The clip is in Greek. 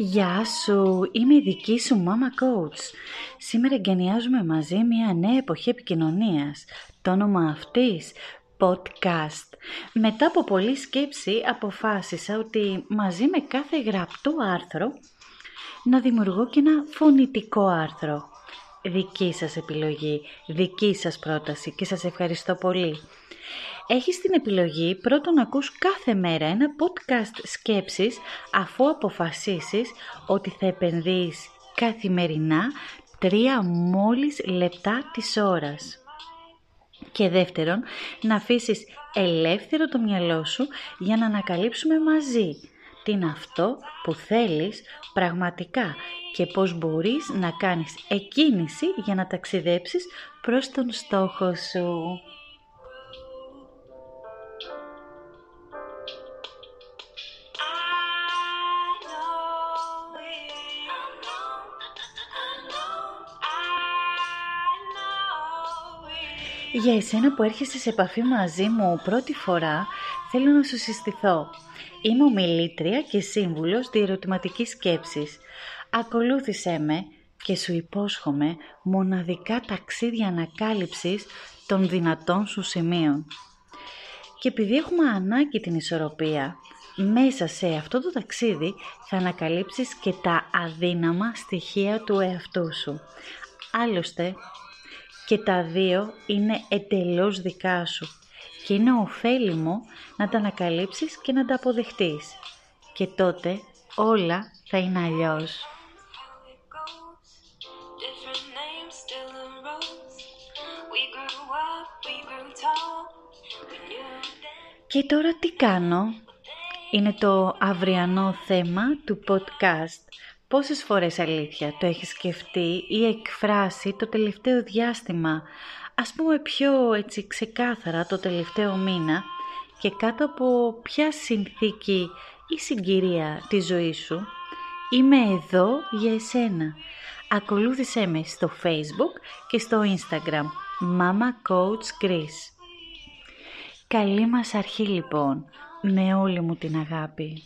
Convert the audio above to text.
Γεια σου, είμαι η δική σου Mama Coach. Σήμερα εγκαινιάζουμε μαζί μια νέα εποχή επικοινωνίας. Το όνομα αυτής, podcast. Μετά από πολλή σκέψη αποφάσισα ότι μαζί με κάθε γραπτό άρθρο να δημιουργώ και ένα φωνητικό άρθρο. Δική σας επιλογή, δική σας πρόταση και σας ευχαριστώ πολύ. Έχεις την επιλογή πρώτον να ακούς κάθε μέρα ένα podcast σκέψης αφού αποφασίσεις ότι θα επενδύεις καθημερινά 3 μόλις λεπτά της ώρας. Και δεύτερον, να αφήσεις ελεύθερο το μυαλό σου για να ανακαλύψουμε μαζί τι είναι αυτό που θέλεις πραγματικά και πώς μπορείς να κάνεις εκκίνηση για να ταξιδέψεις προς τον στόχο σου. Για εσένα που έρχεσαι σε επαφή μαζί μου πρώτη φορά, θέλω να σου συστηθώ. Είμαι ομιλήτρια και σύμβουλος διερωτηματικής σκέψης. Ακολούθησέ με και σου υπόσχομαι μοναδικά ταξίδια ανακάλυψης των δυνατών σου σημείων. Και επειδή έχουμε ανάγκη την ισορροπία, μέσα σε αυτό το ταξίδι θα ανακαλύψεις και τα αδύναμα στοιχεία του εαυτού σου. Άλλωστε, και τα δύο είναι εντελώς δικά σου και είναι ωφέλιμο να τα ανακαλύψεις και να τα αποδεχτείς. Και τότε όλα θα είναι αλλιώς. Και τώρα τι κάνω? Είναι το αυριανό θέμα του podcast. Πόσες φορές αλήθεια το έχεις σκεφτεί ή εκφράσει το τελευταίο διάστημα, ας πούμε πιο έτσι ξεκάθαρα το τελευταίο μήνα, και κάτω από ποια συνθήκη ή συγκυρία της ζωής σου? Είμαι εδώ για εσένα. Ακολούθησέ με στο Facebook και στο Instagram Mama Coach Greece. Καλή μας αρχή λοιπόν, με όλη μου την αγάπη.